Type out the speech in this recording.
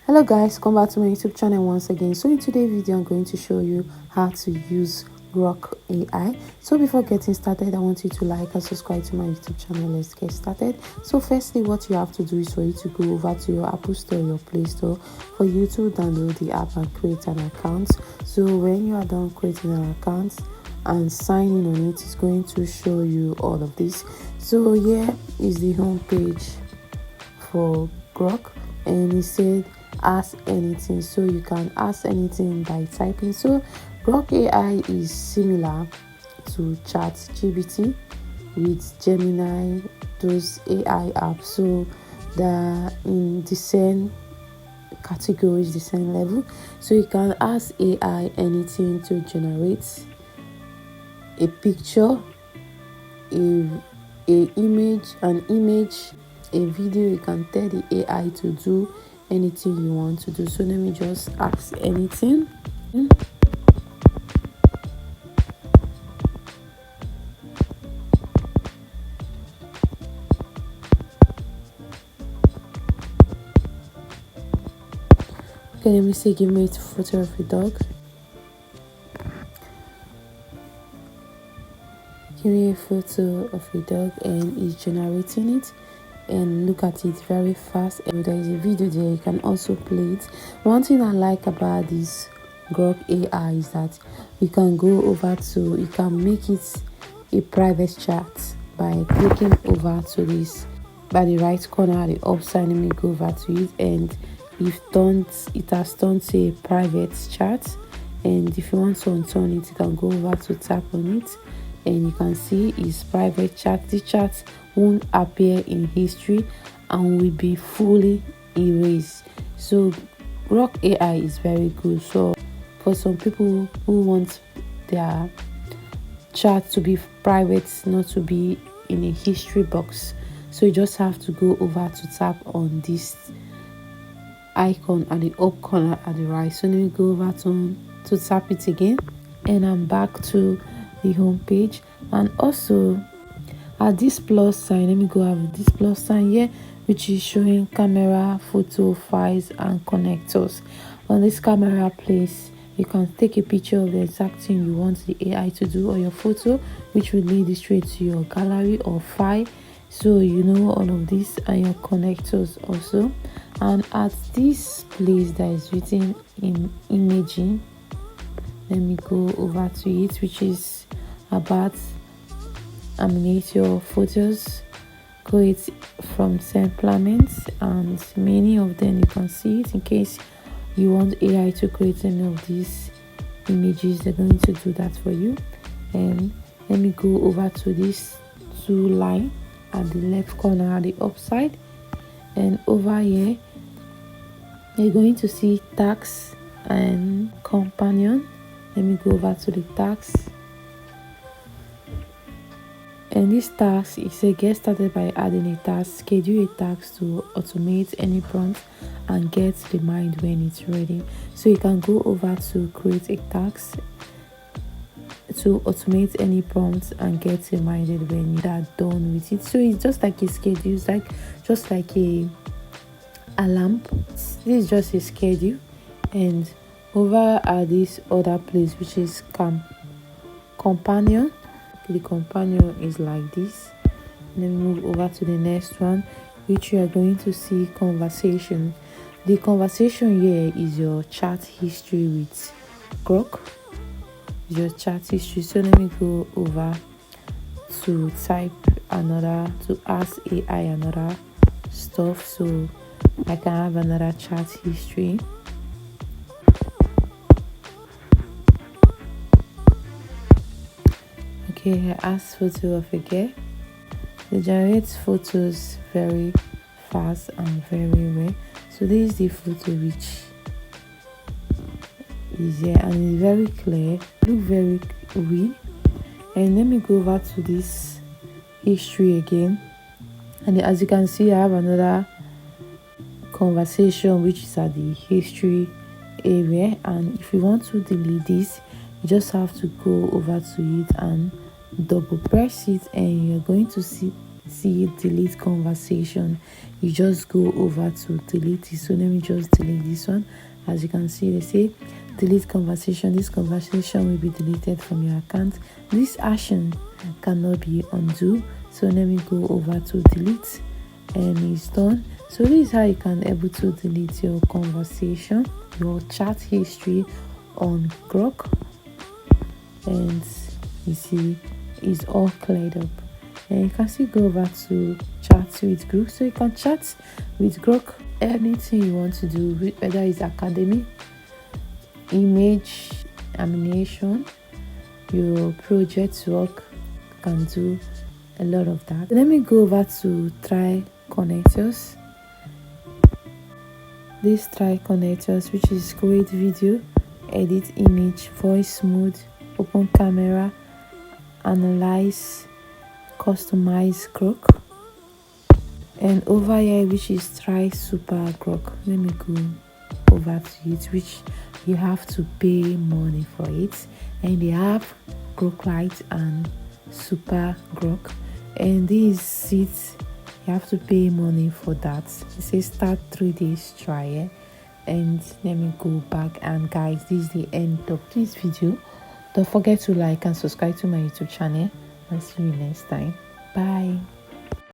Hello guys, come back to my YouTube channel once again. So in today's video I'm going to show you how to use Grok AI. So before getting started, I want you to like and subscribe to my YouTube channel. Let's get started. So firstly, what you have to do is for you to go over to your Apple Store, your Play Store, for you to download the app and create an account. So when you are done creating an account and signing on it, it's going to show you all of this. So here is the home page for Grok, and it said ask anything, so you can ask anything by typing. So Grok AI is similar to ChatGPT with Gemini, those AI apps, so they're in the same categories, the same level. So you can ask AI anything to generate a picture, an image, a video. You can tell the AI to do anything you want to do. So let me just ask anything. Okay, let me say give me a photo of a dog. Give me a photo of a dog, and it's generating it. And look at it, very fast. And there is a video there, you can also play it. One thing I like about this Grok AI is that you can go over to, you can make it a private chat by clicking over to this by the right corner at the upside. Let me go over to it, and it has turned to a private chat. And if you want to unturn it, you can go over to tap on it, and you can see it's private chat. The chat won't appear in history and will be fully erased. So Grok AI is very good. So for some people who want their chat to be private, not to be in a history box, so you just have to go over to tap on this icon at the up corner at the right. So let me go over to tap it again, and I'm back to the home page. And also at this plus sign, let me go have this plus sign here, which is showing camera, photo, files and connectors. On this camera place, you can take a picture of the exact thing you want the AI to do, or your photo, which will lead you straight to your gallery or file. So you know all of this, and your connectors also. And at this place that is written in imaging, let me go over to it, which is about animate your photos, create from samplements, and many of them you can see it. In case you want AI to create any of these images, they're going to do that for you. And let me go over to this two line at the left corner at the upside, and over here you're going to see tags and companion. Let me go over to the tags, and this task is a get started by adding a task, schedule a task to automate any prompt and get remind when it's ready. So you can go over to create a task to automate any prompts and get reminded when you are done with it. So it's just like a schedule, it's like just like a alarm. This is just a schedule. And over at this other place, which is companion, the companion is like this. Then move over to the next one, which you are going to see conversation. The conversation here is your chat history with Grok, your chat history. So let me go over to type another, to ask AI another stuff, so I can have another chat history. Okay, I asked photo of a girl. It generates photos very fast and very well. So this is the photo which is here, and it's very clear, look very real. And let me go over to this history again, and as you can see I have another conversation which is at the history area. And if you want to delete this, you just have to go over to it and double press it, and you're going to see see delete conversation, you just go over to delete it. So let me just delete this one. As you can see, they say delete conversation. This conversation will be deleted from your account. This action cannot be undo. So let me go over to delete, and it's done. So this is how you can able to delete your conversation, your chat history on Grok. And you see it's all cleared up. And you can still go over to chat with Grok. So you can chat with Grok anything you want to do, whether it's academy, image animation, your project work. You can do a lot of that. Let me go over to try connectors. This try connectors, which is create video, edit image, voice mode, open camera, analyze, customize Grok, and over here, which is try super Grok. Let me go over to it, which you have to pay money for it, and they have Grok Lite and super Grok, and these seats you have to pay money for that. It says start 3 days trial. And let me go back, and guys, this is the end of this video. Don't forget to like and subscribe to my YouTube channel. I'll see you next time. Bye.